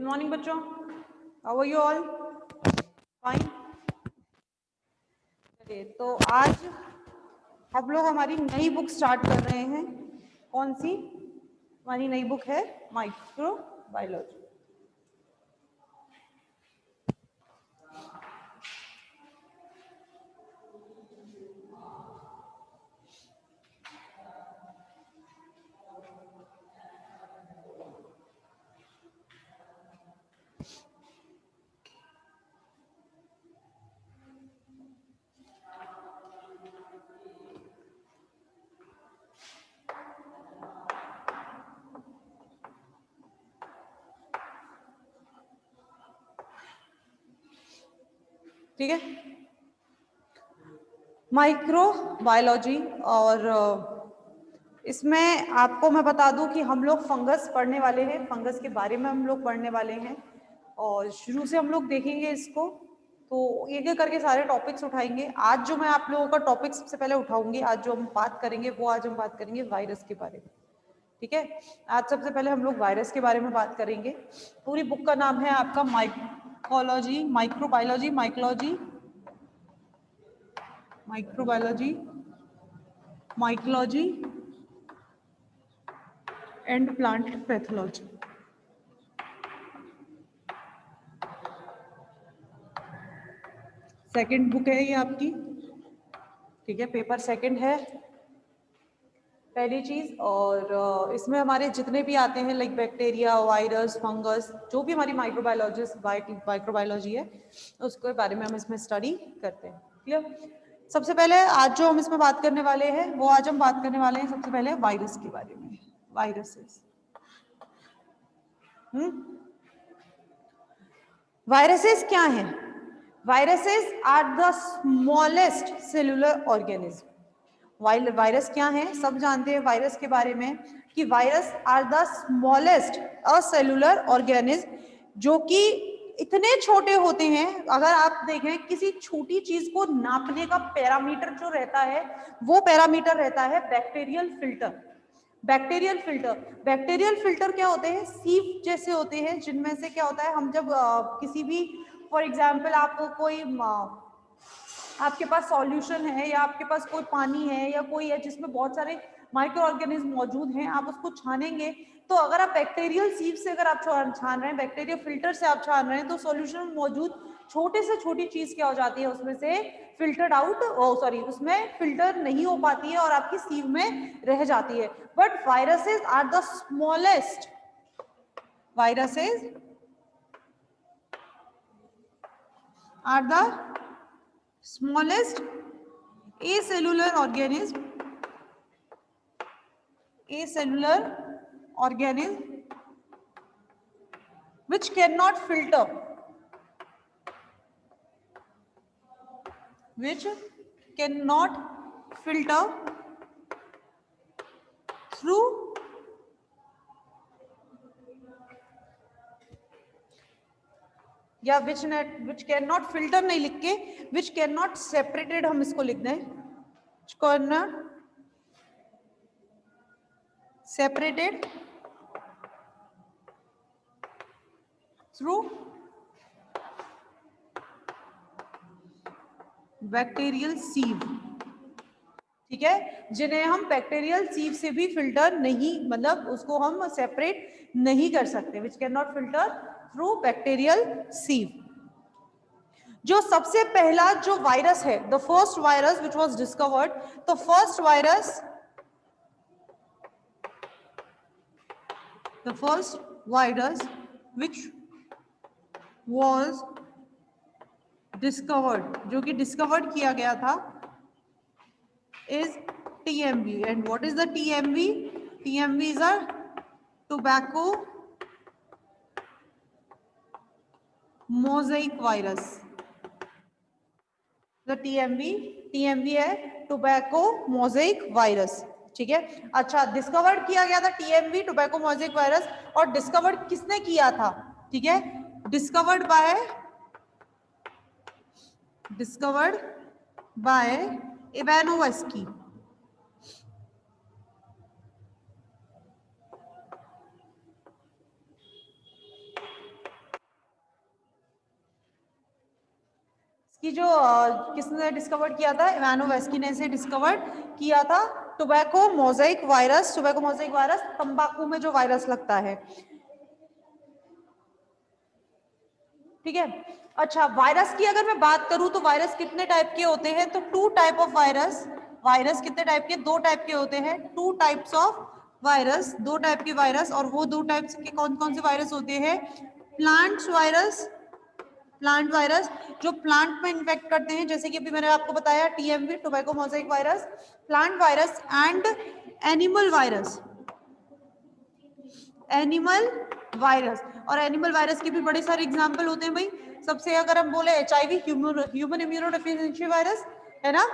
Morning बच्चों, how are you all? Fine. चलिए, तो आज हम लोग हमारी नई बुक स्टार्ट कर रहे हैं। कौन सी? हमारी नई बुक है माइक्रोबायोलॉजी। ठीक है, माइक्रोबायोलॉजी। और इसमें आपको मैं बता दूं कि हम लोग फंगस पढ़ने वाले हैं, फंगस के बारे में हम लोग पढ़ने वाले हैं और शुरू से हम लोग देखेंगे इसको। तो एक एक करके सारे टॉपिक्स उठाएंगे। आज जो मैं आप लोगों का टॉपिक सबसे पहले उठाऊंगी, आज जो हम बात करेंगे वो आज हम बात करेंगे वायरस के बारे में। ठीक है, आज सबसे पहले हम लोग वायरस के बारे में बात करेंगे। पूरी बुक का नाम है आपका microbiology, mycology and plant pathology. Second book है ये आपकी। ठीक है, पेपर सेकंड है, पहली चीज। और इसमें हमारे जितने भी आते हैं लाइक बैक्टीरिया, वायरस, फंगस, जो भी हमारी माइक्रोबायोलॉजी है उसके बारे में हम इसमें स्टडी करते हैं। क्लियर? सबसे पहले आज जो हम इसमें बात करने वाले हैं वो आज हम बात करने वाले हैं सबसे पहले वायरस के बारे में। वायरसेस। वायरसेस क्या हैं? Viruses are the smallest cellular organism. Virus क्या है? सब जानते हैं वायरस के बारे में कि virus are the smallest cellular organism, जो कि इतने छोटे होते हैं। अगर आप देखें किसी छोटी चीज को नापने का पैरामीटर जो रहता है वो पैरामीटर रहता है बैक्टीरियल फिल्टर। बैक्टीरियल फिल्टर क्या होते हैं? सीप जैसे होते हैं, जिनमें से क्या होता है, हम जब किसी भी, फॉर एग्जाम्पल आपको कोई आपके पास सॉल्यूशन है या आपके पास कोई पानी है या कोई है जिसमें बहुत सारे माइक्रो ऑर्गेनिज्म मौजूद हैं, आप उसको छानेंगे तो अगर आप बैक्टीरियल सीप से अगर आप छान रहे हैं, बैक्टीरियल फिल्टर से आप छान रहे हैं, तो सॉल्यूशन में मौजूद छोटे से छोटी चीज क्या हो जाती है, उसमें से फिल्टर्ड आउट, उसमें फिल्टर नहीं हो पाती है और आपकी सीव में रह जाती है। But viruses are the smallest, viruses are the smallest acellular organism which cannot filter through या which cannot filter नहीं लिख के which cannot separated हम इसको लिख दें, separated through बैक्टीरियल सीव। ठीक है, जिन्हें हम बैक्टीरियल सीव से भी फिल्टर नहीं, मतलब उसको हम सेपरेट नहीं कर सकते, which can not filter through bacterial sieve. जो सबसे पहला जो वायरस है, the first virus which was discovered, the first virus which was discovered, जो कि डिस्कवर्ड किया गया था, is TMV. And what is the TMV? TMV is a tobacco mosaic virus. The TMV है टोबैको मोज़ेक वायरस। ठीक है, अच्छा, discovered किया गया था TMV, टोबैको मोज़ेक वायरस। और डिस्कवर्ड किसने किया था? ठीक है, डिस्कवर्ड बाय इवानोव्स्की। कि जो किसने डिस्कवर किया था, इवानोवेस्की ने इसे डिस्कवर किया था, tobacco mosaic virus. Tobacco mosaic virus तंबाकू में जो वायरस लगता है, ठीक है। अच्छा, वायरस की अगर मैं बात करूं तो वायरस कितने टाइप के होते हैं, तो 2 टाइप ऑफ वायरस। वायरस कितने टाइप के, 2 टाइप के होते हैं, 2 टाइप्स ऑफ वायरस, 2 टाइप के वायरस। और वो 2 टाइप्स के कौन कौन से वायरस होते हैं, प्लांट वायरस, प्लांट वायरस जो प्लांट में इन्फेक्ट करते हैं, जैसे कि अभी मैंने आपको बताया TMV, tobacco mosaic virus, plant virus and animal virus, animal virus. और एनिमल वायरस के भी बड़े सारे एग्जांपल होते हैं भाई। सबसे अगर हम बोले HIV, ह्यूमन इम्यूनोडेफिशिएंसी वायरस है ना,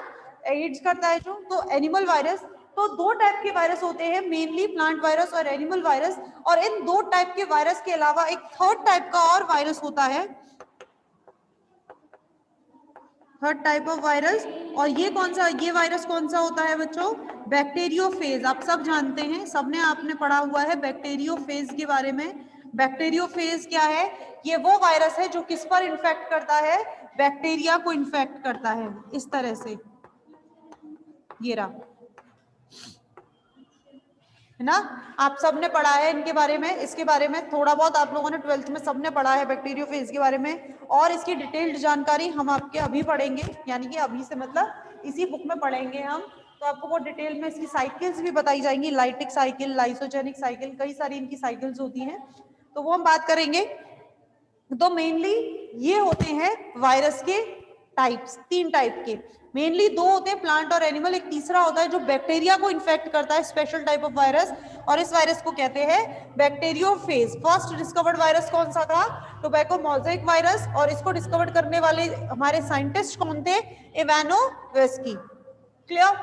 एड्स करता है जो, तो एनिमल वायरस। तो 2 टाइप के वायरस होते हैं, मेनली प्लांट वायरस और एनिमल वायरस। और इन 2 टाइप के वायरस के अलावा एक थर्ड टाइप का और वायरस होता है, थर्ड टाइप ऑफ वायरस। और ये कौन सा, ये वायरस कौन सा होता है बच्चों, बैक्टीरियोफेज। आप सब जानते हैं, सबने आपने पढ़ा हुआ है बैक्टीरियोफेज के बारे में। बैक्टीरियोफेज क्या है, ये वो वायरस है जो किस पर इन्फेक्ट करता है, बैक्टीरिया को इन्फेक्ट करता है, इस तरह से। ये रहा, है ना, आप सबने पढ़ा है इनके बारे में, इसके बारे में थोड़ा बहुत आप लोगों ने 12th में सबने पढ़ा है बैक्टीरियोफेज के बारे में। और इसकी डिटेल्ड जानकारी हम आपके अभी पढ़ेंगे, यानी कि अभी से मतलब इसी बुक में पढ़ेंगे हम। तो आपको वो डिटेल में इसकी साइकिल्स भी बताई जाएंगी, लाइटिक साइकिल, लाइसोजेनिक साइकिल, कई सारी इनकी साइकिल्स होती हैं, तो वो हम बात करेंगे। तो मेनली ये होते हैं वायरस के टाइप्स, 3 टाइप के, मेनली 2 होते हैं, प्लांट और एनिमल। एक तीसरा होता है जो बैक्टीरिया को इन्फेक्ट करता है, स्पेशल टाइप ऑफ वायरस, और इस वायरस को कहते हैं बैक्टीरियोफेज। फर्स्ट डिस्कवर्ड वायरस कौन सा था, टोबैको मोज़ेक वायरस। और इसको डिस्कवर करने वाले हमारे साइंटिस्ट कौन थे, इवानोवेस्की। क्लियर।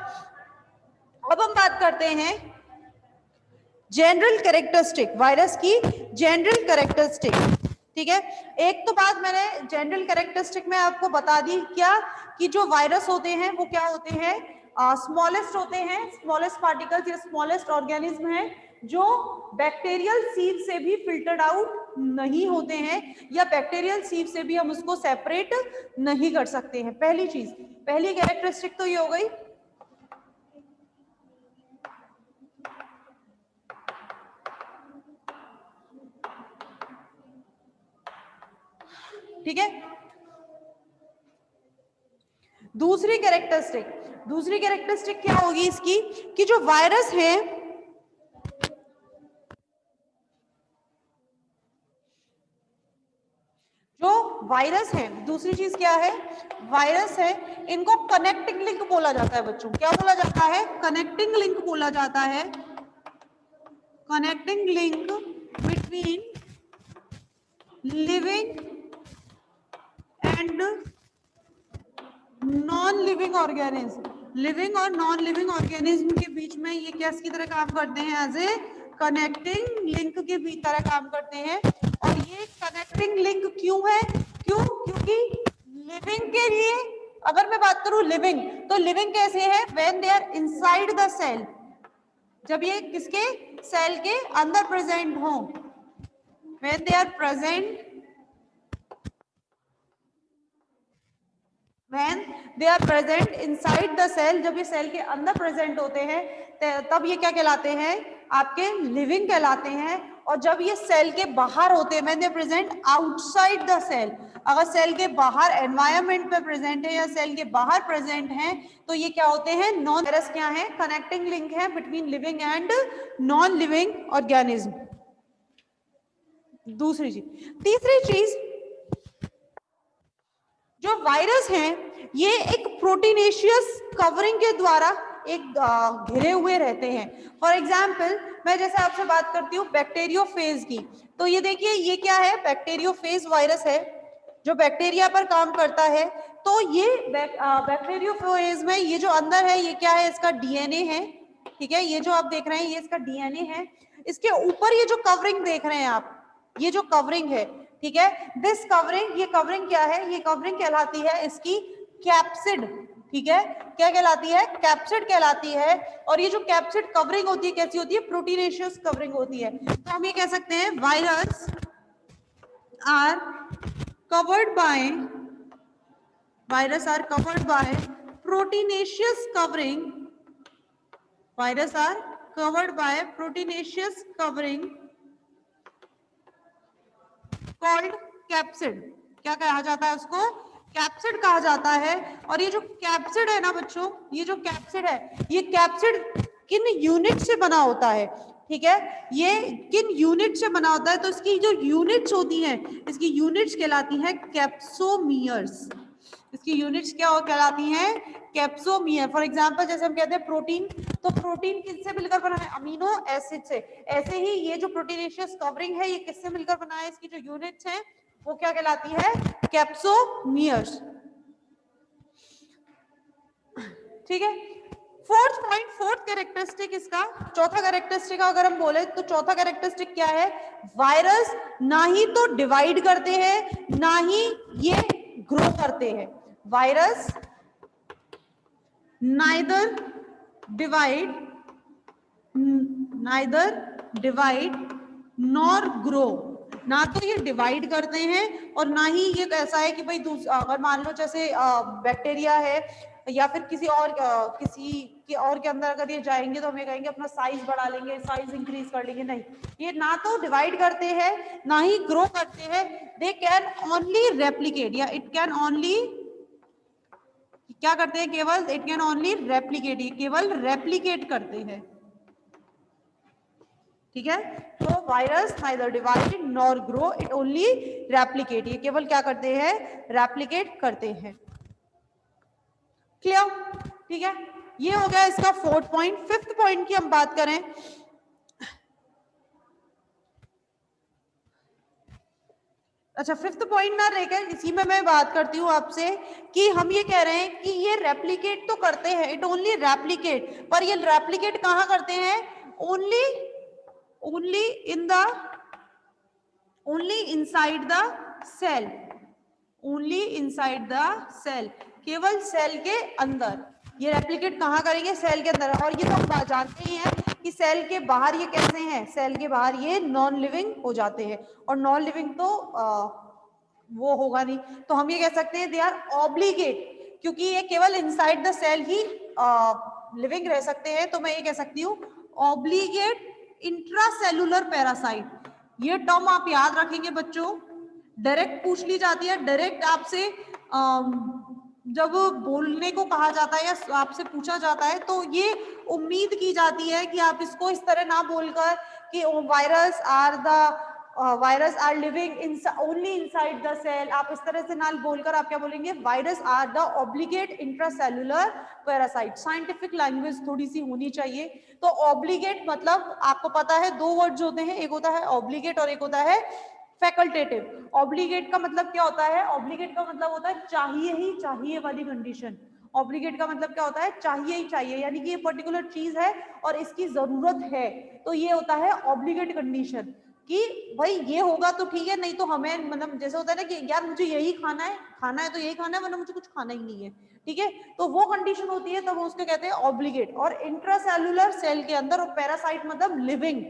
अब हम बात करते हैं जनरल कैरेक्टरिस्टिक, वायरस की जनरल कैरेक्टरिस्टिक, ठीक है। एक तो बात मैंने जनरल कैरेक्टरिस्टिक में आपको बता दी, क्या कि जो वायरस होते हैं वो क्या होते हैं, स्मॉलेस्ट होते हैं, स्मॉलेस्ट पार्टिकल्स या स्मॉलेस्ट ऑर्गेनिज्म है जो बैक्टीरियल सीव से भी फिल्टर्ड आउट नहीं होते हैं, या बैक्टीरियल सीव से भी हम उसको सेपरेट नहीं कर सकते हैं। पहली चीज, पहली कैरेक्टरिस्टिक तो ये हो गई। ठीक है, दूसरी कैरेक्टरिस्टिक क्या होगी इसकी, कि जो वायरस है, जो वायरस है, दूसरी चीज क्या है, वायरस है, इनको कनेक्टिंग लिंक बोला जाता है बच्चों। क्या बोला जाता है, कनेक्टिंग लिंक बोला जाता है, connecting link between living and non living organism. Living और नॉन लिविंग ऑर्गेनिज्म के बीच में ये किसकी तरह काम करते हैं, एज ए कनेक्टिंग लिंक के तरह काम करते हैं। और ये कनेक्टिंग लिंक क्यों है, क्योंकि लिविंग के लिए, अगर मैं बात करूं लिविंग, तो लिविंग कैसे है, when they are inside the cell, जब ये किसके, सेल के अंदर प्रेजेंट हो, when they are present, when they are present inside the cell, जब ये सेल के अंदर प्रेजेंट होते हैं तब ये क्या कहलाते हैं, आपके लिविंग कहलाते हैं। और जब ये सेल के बाहर होते हैं, when they present outside the cell, अगर सेल के बाहर एनवायरमेंट में प्रेजेंट है या सेल के बाहर प्रेजेंट है, तो ये क्या होते हैं, नॉन वायरस। क्या है, कनेक्टिंग लिंक है between living and non living organism. दूसरी चीज, तीसरी चीज, जो वायरस हैं ये एक प्रोटीनेशियस कवरिंग के द्वारा एक घिरे हुए रहते हैं। फॉर एग्जाम्पल, मैं जैसे आपसे बात करती हूँ बैक्टीरियोफेज की, तो ये देखिए ये क्या है, बैक्टीरियोफेज वायरस है जो बैक्टीरिया पर काम करता है। तो ये बैक्टीरियोफेज में ये जो अंदर है ये क्या है, इसका डीएनए है, ठीक है, ये जो आप देख रहे हैं ये इसका डीएनए है। इसके ऊपर ये जो कवरिंग देख रहे हैं आप, ये जो कवरिंग है, ठीक है, दिस कवरिंग, ये कवरिंग क्या है, ये कवरिंग कहलाती है इसकी कैप्सिड, ठीक है, क्या कहलाती है, कैप्सिड कहलाती है। और ये जो कैप्सिड कवरिंग होती है कैसी होती है, प्रोटीनेशियस कवरिंग होती है। तो हम ये कह सकते हैं virus are covered by virus are covered by proteinaceous covering, virus are covered by proteinaceous covering called capsid. क्या कहा जाता है उसको? कैप्सिड कहा जाता है। और ये जो कैप्सिड है ना बच्चों, ये जो कैप्सिड है, ये कैप्सिड किन यूनिट से बना होता है? ठीक है, ये किन यूनिट से बना होता है? तो इसकी जो यूनिट्स होती हैं, इसकी यूनिट्स कहलाती हैं कैप्सोमियर्स। इसकी यूनिट्स क्या कहलाती हैं? कैप्सोमियर। फॉर एग्जांपल जैसे हम कहते हैं प्रोटीन, तो प्रोटीन किससे मिलकर बना है? अमीनो एसिड से। ऐसे ही ये जो प्रोटीनेशियस कवरिंग है, ये किससे मिलकर बना है? इसकी जो यूनिट्स हैं वो क्या कहलाती है? कैप्सोमियर्स। ठीक है, फोर्थ पॉइंट, फोर्थ कैरेक्टरिस्टिक इसका, चौथा कैरेक्टरिस्टिक अगर हम बोले तो चौथा कैरेक्टरिस्टिक क्या है? वायरस ना ही तो डिवाइड करते हैं, ना ही ये ग्रो करते हैं। Virus neither divide nor grow, ना तो ये डिवाइड करते हैं और ना ही ये ऐसा है कि भाई अगर मान लो जैसे बैक्टीरिया है या फिर किसी और किसी के और के अंदर अगर ये जाएंगे तो हमें कहेंगे अपना साइज बढ़ा लेंगे, साइज इंक्रीज कर लेंगे। नहीं, ये ना तो डिवाइड करते हैं ना ही ग्रो करते हैं। दे कैन ओनली रेप्लिकेट, या इट कैन ओनली क्या करते हैं? केवल इट कैन ओनली रेप्लिकेट, केवल रेप्लिकेट करते हैं। ठीक है, तो virus neither divide nor grow, it only replicate, ये केवल क्या करते हैं? रेप्लिकेट करते हैं। क्लियर? ठीक है, ये हो गया इसका फोर्थ पॉइंट। फिफ्थ पॉइंट की हम बात करें, अच्छा फिफ्थ पॉइंट ना लेकर इसी में मैं बात करती हूँ आपसे कि हम ये कह रहे हैं कि ये रेप्लिकेट तो करते हैं, इट ओनली रेप्लिकेट, पर ये रेप्लिकेट कहाँ करते हैं? Only only in the only inside the cell, only inside the cell, केवल सेल के अंदर। ये रेप्लिकेट कहाँ करेंगे? सेल के अंदर। और ये तो हम जानते ही हैं कि सेल के बाहर ये कैसे हैं? सेल के बाहर ये नॉन लिविंग हो जाते हैं, और नॉन लिविंग तो वो होगा नहीं, तो हम ये कह सकते हैं दे आर ऑब्लिगेट, क्योंकि ये केवल इनसाइड द सेल ही लिविंग रह सकते हैं। तो मैं ये कह सकती हूँ ऑब्लिगेट इंट्रासेलुलर पैरासाइट। ये टर्म आप याद रखेंगे बच्चों, डायरेक्ट पूछ ली जाती है, डायरेक्ट आपसे जब बोलने को कहा जाता है या आपसे पूछा जाता है तो ये उम्मीद की जाती है कि आप इसको इस तरह ना बोलकर कि virus are living in only inside the cell, आप इस तरह से ना बोलकर आप क्या बोलेंगे? Virus are the obligate intracellular parasite. Scientific language थोड़ी सी होनी चाहिए। तो ऑब्लिगेट मतलब आपको पता है दो वर्ड्स होते हैं, एक होता है ऑब्लिगेट और एक होता है फैकल्टेटिव। ऑब्लिगेट का मतलब क्या होता है? ऑब्लिगेट का मतलब होता है चाहिए ही चाहिए वाली कंडीशन। ऑब्लिगेट का मतलब क्या होता है? चाहिए ही चाहिए, यानी कि ये पर्टिकुलर चीज है और इसकी जरूरत है, तो ये होता है ऑब्लिगेट कंडीशन कि भाई ये होगा तो ठीक है, नहीं तो हमें मतलब जैसे होता है ना कि यार मुझे यही खाना है तो यही खाना है, वरना मुझे कुछ खाना ही नहीं है। ठीक है, तो वो कंडीशन होती है, तब उसको कहते हैं ऑब्लिगेट। और इंट्रासेलुलर सेल के अंदर, और पैरासाइट मतलब लिविंग,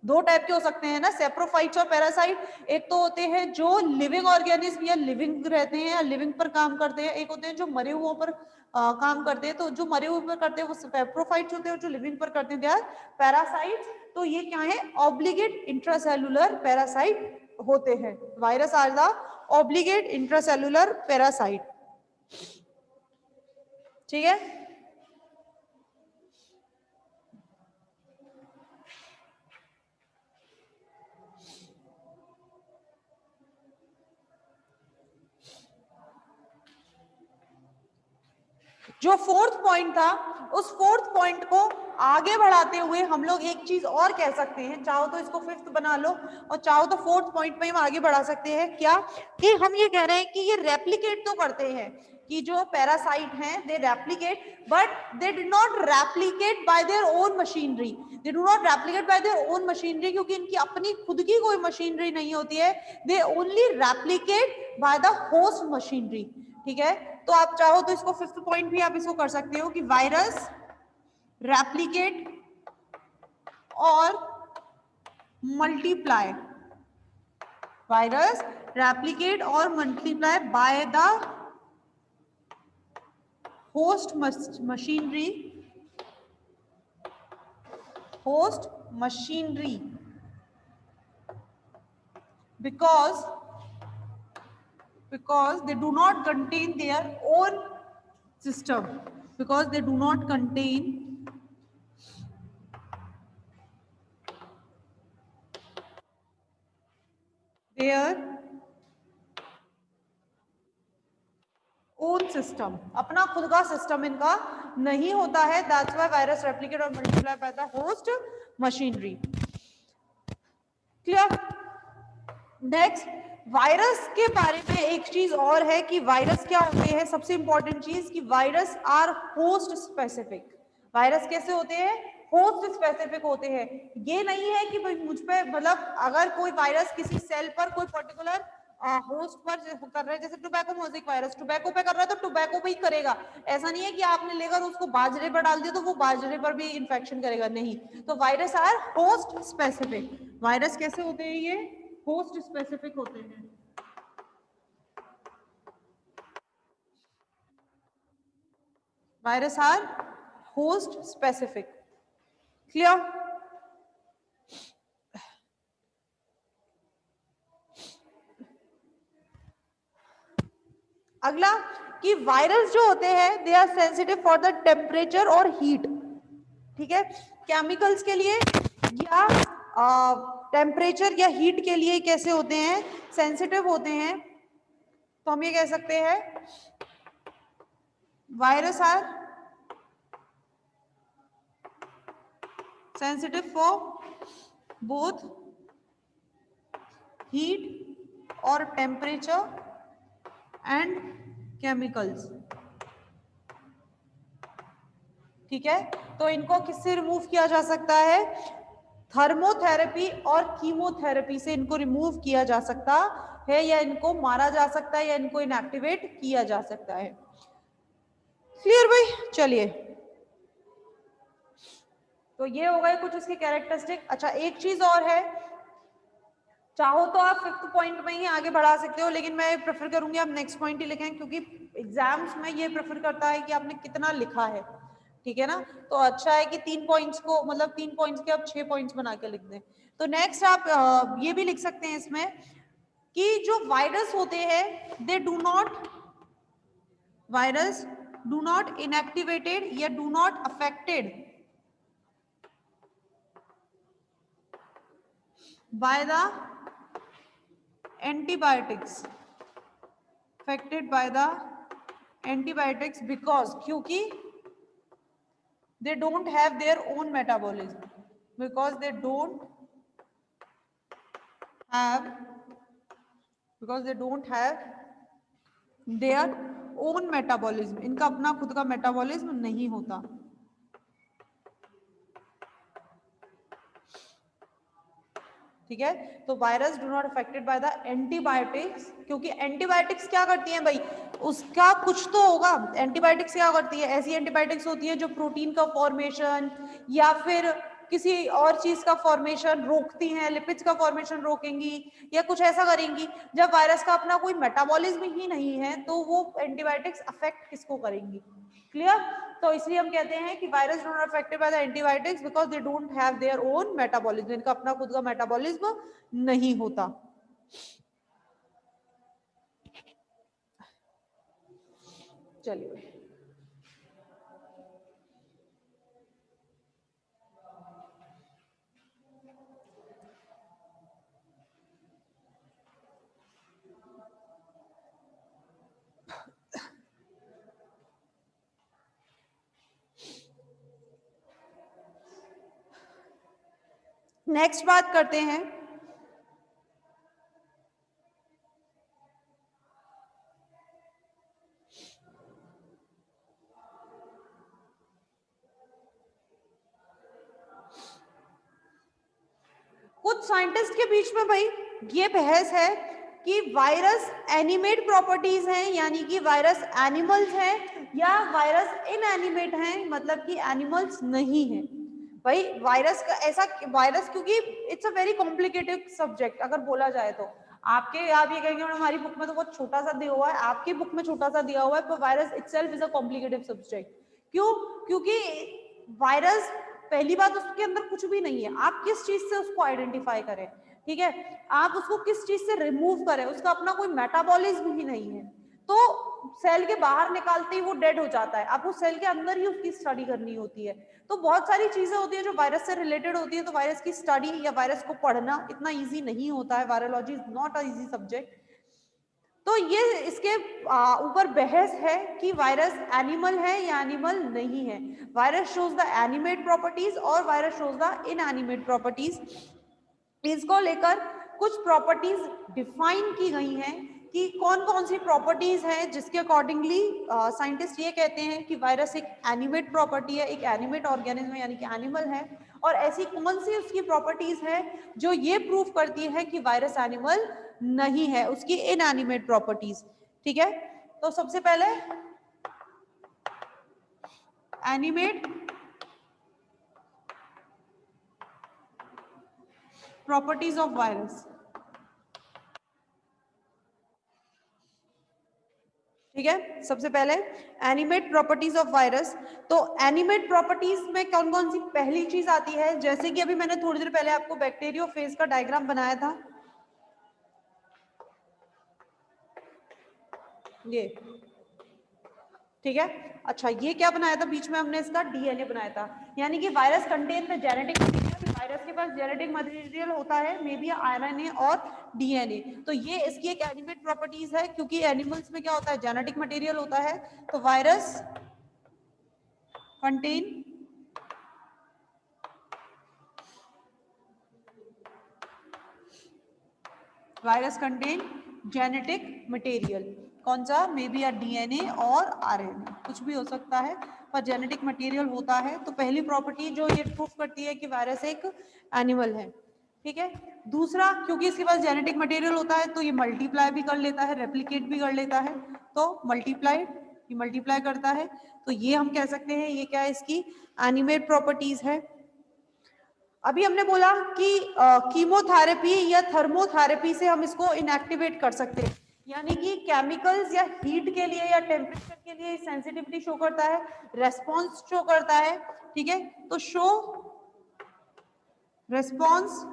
दो टाइप के हो सकते हैं ना, सेप्रोफाइट्स और पैरासाइट। एक तो होते हैं जो लिविंग ऑर्गेनिज्म या लिविंग रहते हैं या लिविंग पर काम करते हैं, एक होते हैं जो मरे हुओं पर काम करते हैं। तो जो मरे हुए पर करते हैं वो सेप्रोफाइट्स होते हैं, और जो लिविंग पर करते हैं दे आर पैरासाइट्स। तो ये क्या है? ऑब्लिगेट इंट्रासेलुलर पैरासाइट होते हैं। Virus are the obligate intracellular parasite. ठीक है, जो फोर्थ पॉइंट था, उस फोर्थ पॉइंट को आगे बढ़ाते हुए हम लोग एक चीज और कह सकते हैं, चाहो तो इसको फिफ्थ बना लो और चाहो तो फोर्थ पॉइंट में हम आगे बढ़ा सकते हैं। क्या कि हम ये कह रहे हैं कि ये रेप्लिकेट तो करते हैं, कि जो पैरासाइट हैं they replicate, but they do not replicate by their own machinery. They do not replicate by their own machinery, क्योंकि इनकी अपनी खुद की कोई मशीनरी नहीं होती है। They only replicate by the host machinery. ठीक है, तो आप चाहो तो इसको फिफ्थ पॉइंट भी आप इसको कर सकते हो कि वायरस रेप्लिकेट और मल्टीप्लाई, वायरस रेप्लिकेट और multiply by the host machinery, because they do not contain their own system, because they do not contain their own system, अपना खुद का सिस्टम इनका नहीं होता है, दैट्स व्हाई वायरस रेप्लिकेट और multiply by the host machinery. Clear? Next, virus के बारे में एक चीज और है कि वायरस क्या होते हैं, सबसे इंपॉर्टेंट चीज कि virus are host specific. Virus कैसे होते हैं? होस्ट स्पेसिफिक होते हैं। ये नहीं है कि भाई मुझ पे, मतलब अगर कोई वायरस किसी सेल पर कोई पर्टिकुलर होस्ट पर कर रहा है, जैसे टोबैको मोज़ेक वायरस टोबैको पे कर रहा है तो टोबैको पे ही करेगा। ऐसा नहीं है कि आपने लेकर उसको बाजरे पर डाल दिया तो वो बाजरे पर भी इन्फेक्शन करेगा, नहीं। तो virus are host specific. Virus कैसे होते हैं? ये होस्ट स्पेसिफिक होते हैं। Virus are host specific. Clear? अगला कि वायरस जो होते हैं they are sensitive for the temperature और हीट। ठीक है, केमिकल्स के लिए या टेम्परेचर या हीट के लिए कैसे होते हैं? सेंसिटिव होते हैं। तो हम ये कह सकते हैं virus are sensitive for both heat और टेम्परेचर एंड केमिकल्स। ठीक है, तो इनको किससे रिमूव किया जा सकता है? थर्मोथेरेपी और कीमोथेरेपी से इनको रिमूव किया जा सकता है, या इनको मारा जा सकता है, या इनको इनएक्टिवेट किया जा सकता है। क्लियर भाई? चलिए, तो ये हो गए कुछ इसके कैरेक्टरिस्टिक। अच्छा, एक चीज और है, चाहो तो आप 5th पॉइंट में ही आगे बढ़ा सकते हो, लेकिन मैं प्रेफर करूंगी आप नेक्स्ट पॉइंट ही लिखें, क्योंकि एग्जाम्स में ये प्रेफर करता है कि आपने कितना लिखा है। ठीक है ना? तो अच्छा है कि 3 पॉइंट्स को, मतलब 3 पॉइंट्स के आप 6 पॉइंट्स बना के लिख दें। तो नेक्स्ट आप ये भी लिख सकते हैं इसमें कि जो वायरस होते हैं they do not, virus do not inactivated या do not affected by the antibiotics, affected by the antibiotics because, क्योंकि they don't have their own metabolism, because they don't have their own metabolism, इनका अपना खुद का metabolism नहीं होता। ठीक है, तो virus do not affected by the antibiotics, क्योंकि एंटीबायोटिक्स क्या करती हैं भाई? उसका कुछ तो होगा। एंटीबायोटिक्स क्या करती है? ऐसी एंटीबायोटिक्स होती है जो प्रोटीन का फॉर्मेशन या फिर किसी और चीज का फॉर्मेशन रोकती हैं, लिपिड्स का फॉर्मेशन रोकेंगी या कुछ ऐसा करेंगी। जब वायरस का अपना कोई मेटाबॉलिज्म ही नहीं है तो वो एंटीबायोटिक्स अफेक्ट किसको करेंगी? क्लियर? तो इसलिए हम कहते हैं कि virus do not affected by the antibiotics because they don't have their own metabolism, इनका अपना खुद का मेटाबॉलिज्म नहीं होता। चलिए, नेक्स्ट बात करते हैं कुछ साइंटिस्ट के बीच में भाई ये बहस है कि वायरस एनिमेट प्रॉपर्टीज हैं, यानी कि वायरस एनिमल्स हैं, या वायरस इनएनिमेट हैं, मतलब कि एनिमल्स नहीं हैं। भाई वायरस का ऐसा, वायरस क्योंकि it's a very complicated subject अगर बोला जाए तो। आपके, आप ये कहेंगे हमारी बुक में तो बहुत छोटा सा दिया हुआ है, आपकी बुक में छोटा सा दिया हुआ है, पर virus itself is a complicated subject. क्यों? क्योंकि वायरस, पहली बात उसके अंदर कुछ भी नहीं है, आप किस चीज से उसको आइडेंटिफाई करें, ठीक है, आप उसको किस चीज से रिमूव करें, उसका अपना कोई मेटाबॉलिज्म ही नहीं है, तो सेल के बाहर निकालते ही वो डेड हो जाता है, आपको सेल के अंदर ही उसकी स्टडी करनी होती है। तो बहुत सारी चीजें होती है जो वायरस से रिलेटेड होती है, तो वायरस की स्टडी या वायरस को पढ़ना इतना इजी नहीं होता है, virology is not a easy subject. तो ये इसके ऊपर बहस है कि वायरस एनिमल है या एनिमल नहीं है। Virus shows the animate properties और virus shows the inanimate properties. इसको लेकर कुछ प्रॉपर्टीज डिफाइन की गई हैं कि कौन कौन सी प्रॉपर्टीज हैं जिसके अकॉर्डिंगली साइंटिस्ट ये कहते हैं कि वायरस एक एनिमेट प्रॉपर्टी है, एक एनिमेट ऑर्गेनिज्म है, यानी कि एनिमल है, और ऐसी कौन सी उसकी प्रॉपर्टीज है जो ये प्रूव करती है कि वायरस एनिमल नहीं है, उसकी इनएनिमेट प्रॉपर्टीज। ठीक है, तो सबसे पहले एनिमेट प्रॉपर्टीज ऑफ वायरस। ठीक है, सबसे पहले एनिमेट प्रॉपर्टीज ऑफ वायरस। तो एनिमेट प्रॉपर्टीज में कौन कौन सी पहली चीज आती है, जैसे कि अभी मैंने थोड़ी देर पहले आपको बैक्टीरियोफेज का डायग्राम बनाया था, ये, ठीक है। अच्छा, ये क्या बनाया था बीच में हमने, इसका डीएनए बनाया था, यानी कि virus contain the genetic material, virus के पास जेनेटिक मटेरियल होता है, मे बी आरएनए और डीएनए। तो ये इसकी एक एनिमेट प्रॉपर्टीज है, क्योंकि एनिमल्स में क्या होता है, जेनेटिक मटेरियल होता है। तो virus contain virus contain genetic material, कौन सा, मे बी या डीएनए और आरएनए, कुछ भी हो सकता है, पर जेनेटिक मटेरियल होता है। तो पहली प्रॉपर्टी जो ये प्रूफ करती है कि वायरस एक एनिमल है। ठीक है, दूसरा, क्योंकि इसके पास जेनेटिक मटेरियल होता है तो ये मल्टीप्लाई भी कर लेता है, रेप्लिकेट भी कर लेता है, तो मल्टीप्लाई, ये मल्टीप्लाई करता है, तो ये हम कह सकते हैं ये क्या है, इसकी एनिमेट प्रॉपर्टीज है। अभी हमने बोला कि कीमोथेरेपी या थर्मोथेरेपी से हम इसको इनएक्टिवेट कर सकते हैं, यानी कि केमिकल्स या हीट के लिए या टेम्परेचर के लिए सेंसिटिविटी शो करता है, रेस्पॉन्स शो करता है। ठीक है, तो शो रेस्पॉन्स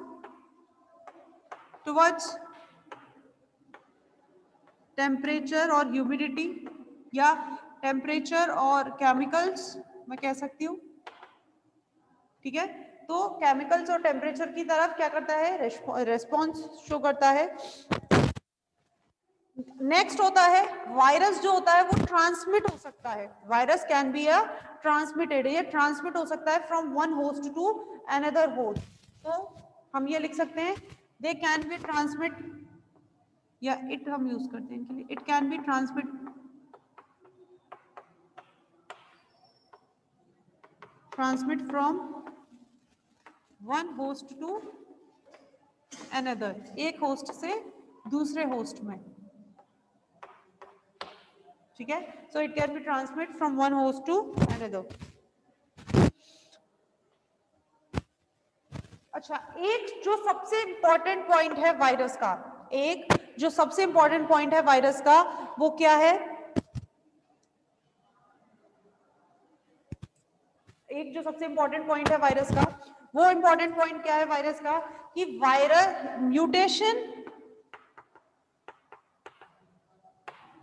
टुवर्ड्स टेम्परेचर और ह्यूमिडिटी, या टेम्परेचर और केमिकल्स मैं कह सकती हूँ। ठीक है, तो केमिकल्स और टेम्परेचर की तरफ क्या करता है, रेस्पॉन्स शो करता है। नेक्स्ट होता है वायरस, जो होता है वो ट्रांसमिट हो सकता है, virus can be a transmitted, ये ट्रांसमिट हो सकता है from one host to another host. तो हम ये लिख सकते हैं, दे कैन बी ट्रांसमिट, या इट हम यूज करते हैं इनके लिए, it can be transmit from one host to another, एक होस्ट से दूसरे होस्ट में। ठीक है, so it can be transmit from one host to another. अच्छा, एक जो सबसे इंपॉर्टेंट पॉइंट है वायरस का, एक जो सबसे इंपॉर्टेंट पॉइंट है वायरस का, वो क्या है, एक जो सबसे इंपॉर्टेंट पॉइंट है वायरस का, वो इंपॉर्टेंट पॉइंट क्या है वायरस का, कि virus mutation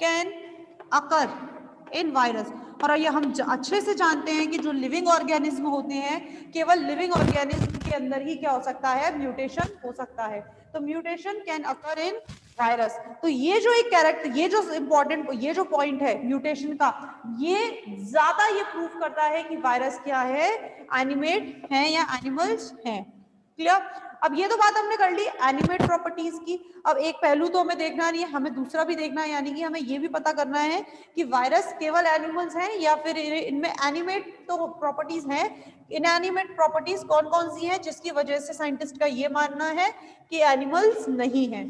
can occur in virus. और ये हम अच्छे से जानते हैं कि जो लिविंग ऑर्गेनिज्म होते हैं, केवल लिविंग ऑर्गेनिज्म के अंदर ही क्या हो सकता है, म्यूटेशन हो सकता है। तो mutation can occur in virus. तो ये जो एक कैरेक्टर, ये जो इंपॉर्टेंट, ये जो पॉइंट है म्यूटेशन का, ये ज्यादा ये प्रूफ करता है कि वायरस क्या है, एनिमेट है या एनिमल्स हैं। क्लियर? अब ये तो बात हमने कर ली एनिमेट प्रॉपर्टीज की। अब एक पहलू तो हमें देखना नहीं है, हमें दूसरा भी देखना है, यानी कि हमें ये भी पता करना है कि वायरस केवल एनिमल्स हैं या फिर इनमें एनिमेट तो प्रॉपर्टीज हैं। इनएनिमेट प्रॉपर्टीज कौन कौन सी हैं जिसकी वजह से साइंटिस्ट का ये मानना है कि एनिमल्स नहीं है।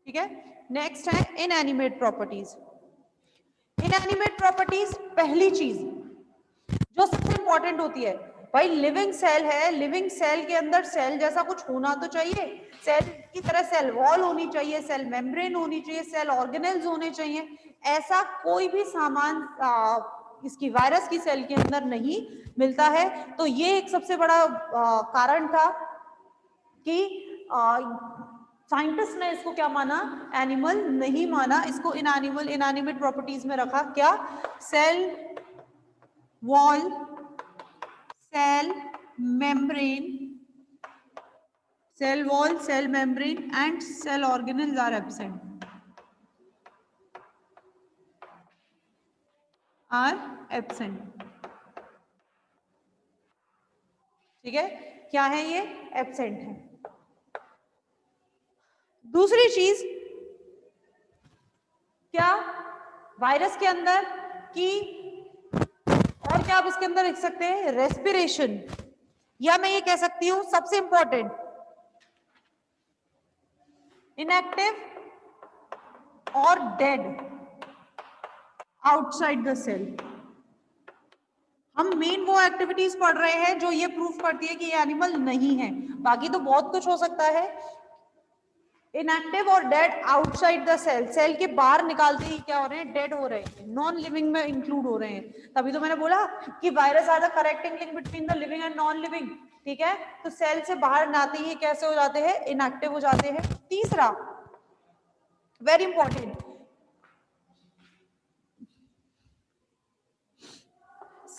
ठीक है, नेक्स्ट है इनएनिमेट प्रॉपर्टीज। इनएनिमेट प्रॉपर्टीज, पहली चीज जो सबसे इंपॉर्टेंट होती है भाई, लिविंग सेल है, लिविंग सेल के अंदर सेल जैसा कुछ होना तो चाहिए, सेल की तरह सेल वॉल होनी चाहिए, सेल मेम्ब्रेन होनी चाहिए, सेल ऑर्गेनेल्स होने चाहिए। ऐसा कोई भी सामान इसकी वायरस की सेल के अंदर नहीं मिलता है। तो ये एक सबसे बड़ा कारण था कि साइंटिस्ट ने इसको क्या माना, एनिमल नहीं माना, इसको इनएनिमेट प्रॉपर्टीज में रखा। क्या? Cell wall, cell membrane, cell wall, cell membrane and cell organelles are absent, ठीक है, क्या है ये? एब्सेंट है। दूसरी चीज क्या वायरस के अंदर की, और क्या आप इसके अंदर लिख सकते हैं? रेस्पिरेशन, या मैं ये कह सकती हूं सबसे इंपॉर्टेंट, इनएक्टिव और डेड आउटसाइड द सेल। हम मेन वो एक्टिविटीज पढ़ रहे हैं जो ये प्रूफ करती है कि ये एनिमल नहीं है, बाकी तो बहुत कुछ हो सकता है। इनएक्टिव और dead outside the cell, cell के बाहर निकालते ही क्या हो रहे हैं? डेड हो रहे हैं, नॉन लिविंग में इंक्लूड हो रहे हैं। तभी तो मैंने बोला कि virus are the correcting link between the living and non living, ठीक है। तो सेल से बाहर आते ही कैसे हो जाते हैं? इनएक्टिव हो जाते हैं। तीसरा very important,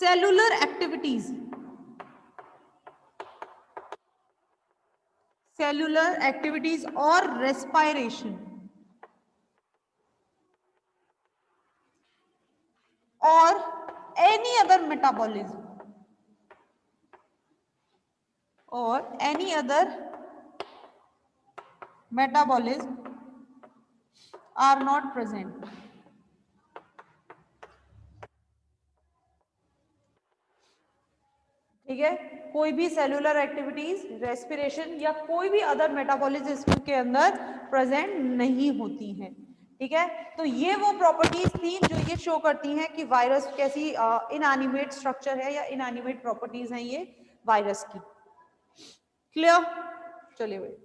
cellular activities, cellular activities और रेस्पिरेशन और any other metabolism are not present. ठीक है, कोई भी सेलुलर एक्टिविटीज, रेस्पिरेशन या कोई भी अदर मेटाबॉलिज्म के अंदर प्रेजेंट नहीं होती है। ठीक है, तो ये वो प्रॉपर्टीज थी जो ये शो करती हैं कि वायरस कैसी इनएनिमेट स्ट्रक्चर है या इनएनिमेट प्रॉपर्टीज हैं ये वायरस की। क्लियर? चलिए भाई,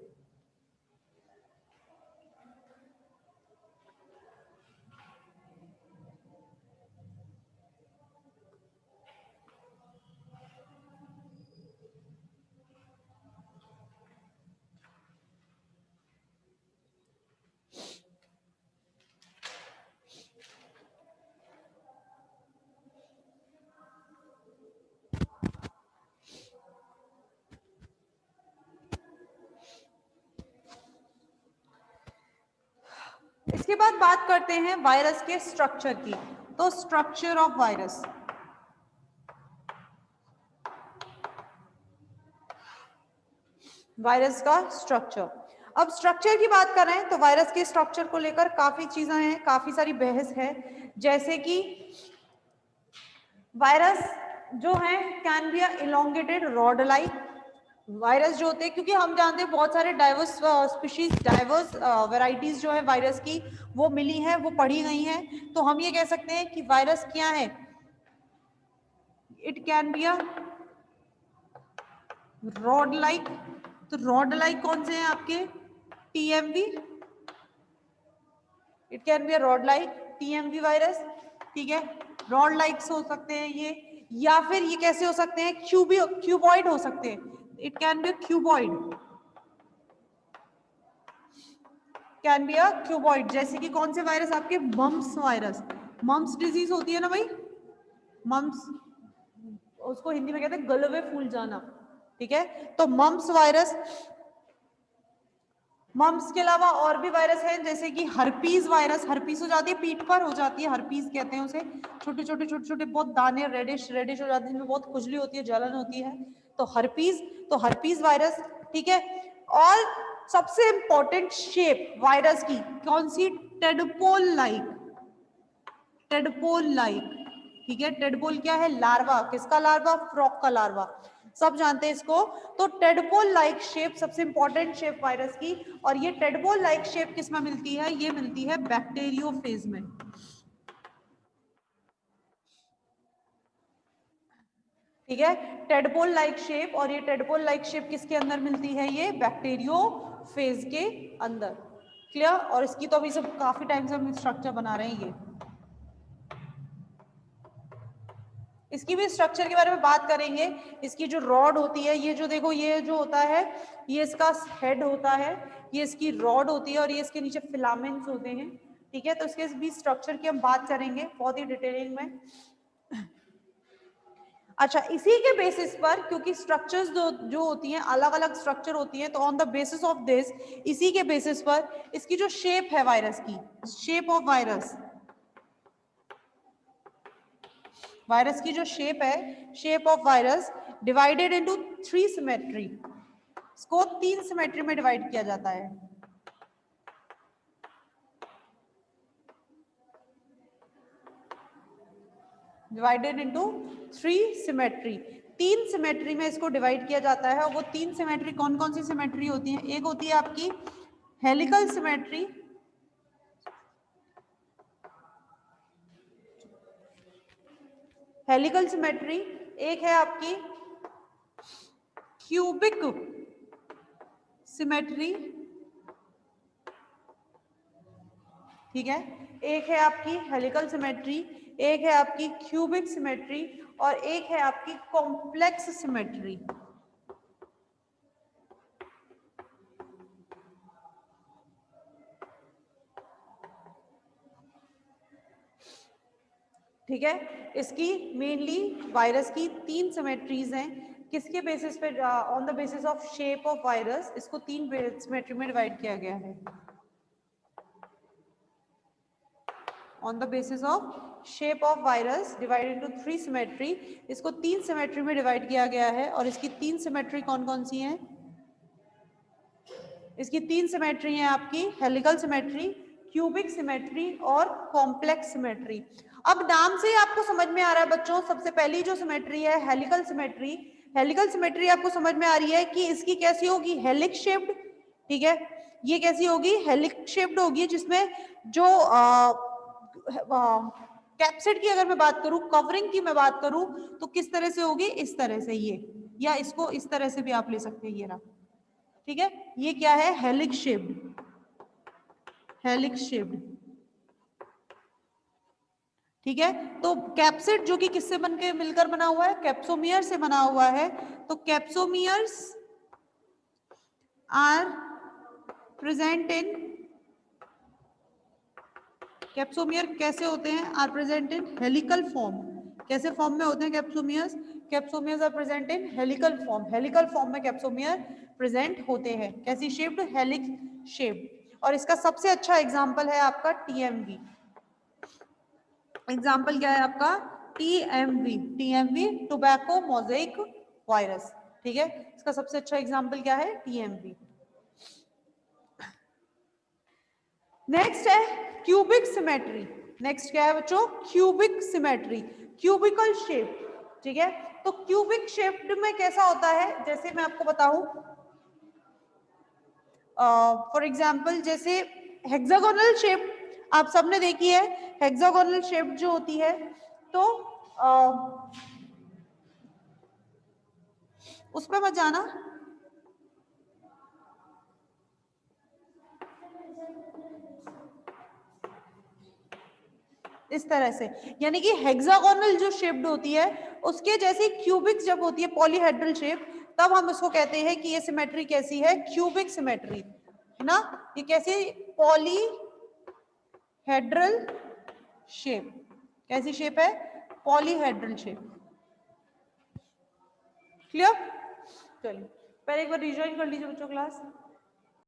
इसके बाद बात करते हैं वायरस के स्ट्रक्चर की। तो स्ट्रक्चर ऑफ वायरस, वायरस का स्ट्रक्चर। अब स्ट्रक्चर की बात कर रहे हैं तो वायरस के स्ट्रक्चर को लेकर काफी चीजें हैं, काफी सारी बहस है। जैसे कि वायरस जो है can be elongated rod like virus जो होते हैं, क्योंकि हम जानते हैं बहुत सारे डाइवर्स स्पीशीज, डाइवर्स वैरायटीज जो है वायरस की वो मिली है, वो पढ़ी गई हैं। तो हम ये कह सकते हैं कि वायरस क्या है? It can be a rod like. तो रॉड लाइक कौन से हैं आपके? TMV, it can be a rod like TMV virus. ठीक है, रॉड लाइक्स हो सकते हैं ये, या फिर ये कैसे हो सकते हैं? क्यूबॉइड हो सकते हैं, it can be a cuboid, can be a cuboid. जैसे कि कौन से वायरस? आपके मम्प्स वायरस, मम्प्स डिजीज होती है ना भाई, मम्प्स, उसको हिंदी में कहते हैं गलवे फूल जाना। ठीक है, तो मम्प्स वायरस, मम्प्स के अलावा और भी वायरस हैं जैसे कि हर्पीज वायरस, हर्पीज हो जाती है पीठ पर, हो जाती है हर्पीज कहते हैं उसे, छोटे छोटे बहुत दाने रेडिश हो जाते हैं, जिनमें बहुत खुजली होती है, जलन होती है, तो हर्पीज वायरस। ठीक है, और सबसे इंपॉर्टेंट शेप वायरस की कौन सी? Tadpole like, tadpole like. ठीक है, टेडपोल क्या है? लार्वा। किसका लार्वा? फ्रॉग का लार्वा, सब जानते हैं इसको। तो टेडपोल लाइक शेप सबसे इंपॉर्टेंट शेप वायरस की, और ये टेडपोल लाइक शेप किस में मिलती है? ये मिलती है बैक्टीरियोफेज में। ठीक है, टेडपोल लाइक शेप, और ये टेडपोल लाइक शेप किसके अंदर मिलती है, ये बैक्टीरियोफेज के अंदर। क्लियर? और इसकी तो अभी सब काफी टाइम से हम स्ट्रक्चर बना रहे हैं। ये इसकी भी स्ट्रक्चर के बारे में बात करेंगे। इसकी जो रॉड होती है, ये जो देखो, ये जो होता है, ये इसका हेड होता है, ये इसकी रॉड होती है, और ये इसके नीचे फिलामेंट्स होते हैं। ठीक है, तो इसके भी स्ट्रक्चर की हम बात करेंगे बहुत ही डिटेलिंग में। अच्छा, इसी के बेसिस पर, क्योंकि स्ट्रक्चर्स जो होती हैं अलग अलग स्ट्रक्चर होती है, तो on the basis of this, इसी के बेसिस पर इसकी जो शेप है वायरस की, शेप ऑफ वायरस की जो शेप है, shape of virus divided into 3 symmetry, इसको 3 सिमेट्री में डिवाइड किया जाता है। डिवाइडेड इनटू 3 सिमेट्री, 3 सिमेट्री में इसको डिवाइड किया जाता है। और वो 3 सिमेट्री कौन कौन सी सिमेट्री होती है? एक होती है आपकी हेलिकल सिमेट्री, हेलिकल सिमेट्री, एक है आपकी क्यूबिक सिमेट्री, ठीक है, एक है आपकी हेलिकल सिमेट्री, एक है आपकी क्यूबिक सिमेट्री, और एक है आपकी कॉम्प्लेक्स सिमेट्री। ठीक है, इसकी मेनली वायरस की 3 सिमेट्रीज हैं। किसके बेसिस पे? On the basis of shape of virus, इसको 3 सिमेट्री में डिवाइड किया गया है। On the basis of shape of virus divided into 3 symmetry, इसको 3 सिमेट्री में डिवाइड किया गया है। और इसकी 3 सिमेट्री कौन कौन सी हैं? इसकी 3 सिमेट्री हैं आपकी हेलिकल सिमेट्री, क्यूबिक सिमेट्री और कॉम्प्लेक्स सिमेट्री। अब नाम से ही आपको समझ में आ रहा है बच्चों, सबसे पहली जो सिमेट्री है हेलिकल सिमेट्री, हेलिकल सिमेट्री आपको समझ में आ रही है कि इसकी कैसी होगी? Helix shaped. ठीक है, ये कैसी होगी? हेलिक्स शेप्ड होगी, जिसमें जो कैप्सिड की अगर मैं बात करूं, कवरिंग की मैं बात करूं, तो किस तरह से होगी? इस तरह से ये, या इसको इस तरह से भी आप ले सकते हैं, ये रहा। ठीक है, ये क्या है? Helix shaped, helix shaped. ठीक है, तो कैप्सिड जो कि किससे बनके मिलकर बना हुआ है? कैप्सोमियर से बना हुआ है। तो capsomeres are present in, capsomere कैसे होते हैं? Are present in helical form. कैसे फॉर्म में होते हैं capsomeres? Capsomeres are present in helical form, helical form में कैप्सोमियर प्रेजेंट होते हैं। कैसी शेप्ड? Helix shaped. और इसका सबसे अच्छा एग्जांपल है आपका टीएमवी। एग्जाम्पल क्या है आपका? TMV, TMV tobacco mosaic virus. ठीक है, इसका सबसे अच्छा एग्जाम्पल क्या है? टीएमवी। नेक्स्ट है क्यूबिक सिमेट्री। नेक्स्ट क्या है बच्चों? Cubic symmetry, cubical shape. ठीक है, तो क्यूबिक शेप्ड में कैसा होता है? जैसे मैं आपको बताऊं, फॉर एग्जाम्पल जैसे हेक्सागोनल शेप आप सबने देखी है, हेक्सागोनल शेप जो होती है, तो उस पर मत जाना। इस तरह से, यानी कि हेक्सागोनल जो शेप्ड होती है, उसके जैसी क्यूबिक जब होती है, पॉलीहेड्रल शेप, तब हम इसको कहते हैं कि ये सिमेट्री कैसी है? क्यूबिक सिमेट्री, है ना? ये कैसी? Polyhedral shape. कैसी शेप है? Polyhedral shape. क्लियर? चलिए, पहले एक बार रिजॉइन कर लीजिए बच्चों क्लास।